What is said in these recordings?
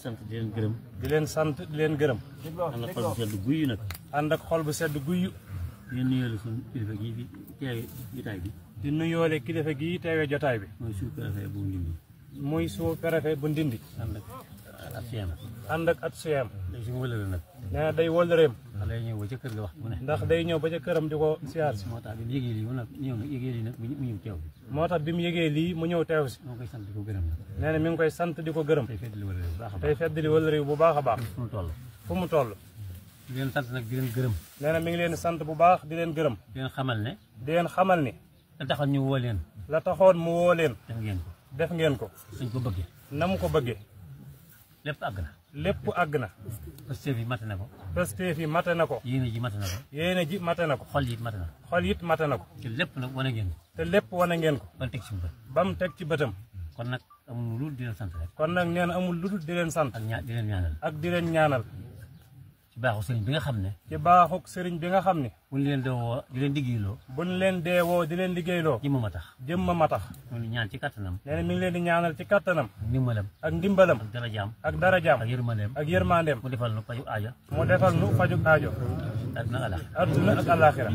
sant di leen gërëm. di leen sant di leen gërëm. ànd ak xol bu sedd guyu nag. ànd ak xol bu sedd guyu. di nuyoole suñu kilifa gii fi teewe jotaay bi. di nuyoole kilifa gii teewe jotaay bi. mooy sous-préfet bu Ndindi. muy sous-préfet bu Ndindi. ànd ak at siyam. ànd ak at siyam. day suñu wëlëre nag. nee na day wëllëreem. ndax day ñëw ba ca kër ga wax mu ne. ndax day ñëw ba ca këram di ko siyaar si. moo tax bi mu yëgee lii mu nag ñëw nag yëgee lii nag mu ñëw teew bi. moo tax bi mu yëgee lii mu ñëw teew si. moo koy sant di ko gërëm nag. nee na mi ngi koy sant di ko gërëm. tey feddali wëlëre bu baax a baax. tey feddali wëllëre bu baax a baax. fu mu toll. fu mu toll. di leen sant nag di leen gërëm. nee na mi ngi leen sant bu baax di leen gërëm. di leen xamal ne. di leen xamal ni. la taxoon ñu woo leen. la taxoon mu woo leen. def ngeen ko. def ngeen ko. suñ ko bëggee. na mu ko bëggee. lépp àgg na. lépp àgg na. Pastef yi mate na ko. Pastef yi mate na ko. yéene ji mate na ko. yéene ji mate na ko. xol yi mate na ko. xol it mate na ko. te lépp nag wane ngeen ko. te lépp wane ngeen ko. ba teg ci bët. ba mu teg ci bëtam. kon nag amul lu di leen sant rek. kon nag nee na amul lu dul di leen sant. ak di leen ñaanal. ak di leen ñaanal. ci baaxu sëriñ bi nga xam ne. ci baaxuk sëriñ bi nga xam ne. buñ leen dee woo di leen liggéeyloo. buñ leen dee woo di leen liggéeyloo. jëmm ma tax. jëmm ma tax. ñu ngi ñaan ci kattanam. nee na mi ngi leen di ñaanal ci kattanam. ak ndimbalam. ak ndimbalam. ak darajaam. ak darajaam. ak yërmandeem. ak yërmandeem. mu defal nu paju aaja. mu defal nu fajug aajo. àdduna alax. adduna ak alaxira.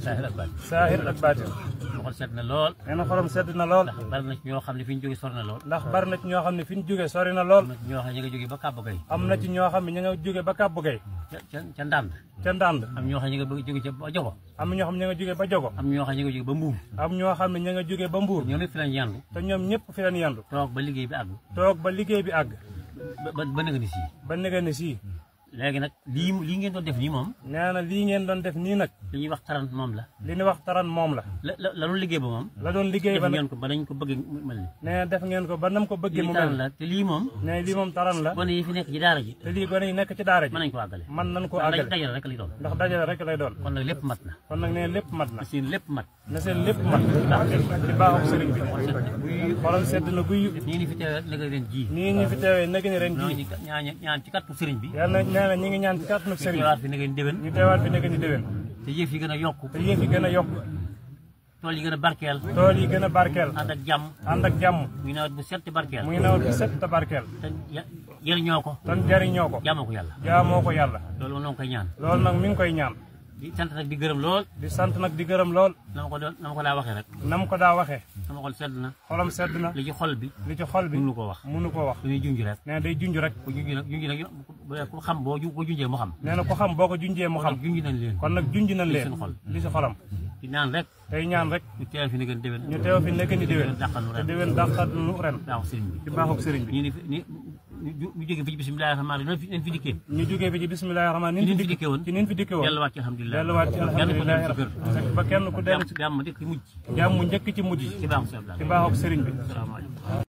saahir ak baatin. saahir ak baatin. mu xol sedd na lool. nee na xolam sedd na lool. ndax bari na ci ñoo xam ne fi ñu jóge sori na lool. ndax bari na ci ñoo xam ne fi ñu jóge sori na lool. am na ci ñoo xam ne ñu nga jóge ba Kàbbu Gay. am na ci ñoo xam ne ñu nga jóge ba Kàbbu Gay. ca Ndànd. ca Ndànd. am ñoo xam ne ñu nga jóge ca ba Jogo. am ñoo xam ne ñu nga jóge ba Jogo. am ñoo xam ne ñu nga jóge ba Mbuur. am ñoo xam ne ñu nga jóge ba Mbuur. ñoom it fi lañ yandu. te ñoom ñëpp fi lañ yandu. toog ba liggéey bi àgg. toog ba liggéey bi àgg. ba nëga ni sii. ba nëga ni sii. léegi nag lii ngeen doon def nii moom. nee na lii ngeen doon def nii nag. li ñuy wax taran moom la. li ñuy wax taran moom la. la doon liggéey ba moom. la doon liggéey ba def ngeen ko ba nañ ko bëggee mel ni. nee na def ngeen ko ba nam ko bëggee mu mel. taran la te lii moom. nee lii moom taran la. gone yi fi nekk ci daara ji. te lii gone yi nekk ci daara ji. mën nañ ko àggale. mën nañ ko àggale. dajale rek lay doon. ndax dajale rek lay doon. kon nag lépp mat na. kon nag nee lépp mat na. na seen lépp mat. na seen lépp mat. ci baaxu sëriñ bi. xolam sedd na guyu. nii ñu fi teewee nag ren ji. nii ñu fi teewee nag ni ren ji. ñaan ci kàttu sëriñ bi. yàlla nee na ñi ngi ñaan ci kàttu sëriñ bi. teewaat fi nag déwén. ñu teewaat fi nag ni déwén. te yëf yi gën a yokku. te yëf yi gën a yokku. tool yi gën a barkeel. tool yi gën a barkeel. ànd ak jàmm. ànd ak jàmm. muy nawet bu set te barkeel. muy nawet bu set te barkeel. te jëriñoo ko. te jëriñoo ko. jaamoo ko yàlla. jaamoo ko yàlla. loolu moom noo ngi koy ñaan. loolu nag mi ngi koy ñaan. di sant nag di gërëm lool. di sant nag di gërëm lool. na ma ko daa waxee rek. na ma ko daa waxee. sama xol sedd na. xolam sedd na. li ci xol bi. li ci xol bi mënu ko wax. mënu ko wax. dañuy junj rek. nee na day junj rek. ku junj nag ku xam boo junjee mu xam. nee na ku xam boo ko junjee mu xam. junj nañ leen. kon nag junj nañ leen. seen xol li si xolam. di ñaan rek. tey ñaan rek. ñu teew fi nekk déwén. ñu teew fi nekk ni déwén. te déwén dàqal nu ren. baaxu sëriñ bi. ci baaxu sëriñ bi. ñu jógee fi ci bismillahi rahmaani rahim nañ fi dikkee. ñu jógee fi ci bismillahi rahmaani rahim. ni fi dikkee woon. ci nin fi dikkee woon. delluwaat ci alhamdulilah. delluwaat ci alhamdulilah ba kenn ku dellu ci jàmm njëkk ci mujj. jàmm njëkk ci mujj. ci baaxu sëriñ bi. ci baaxu sëriñ bi.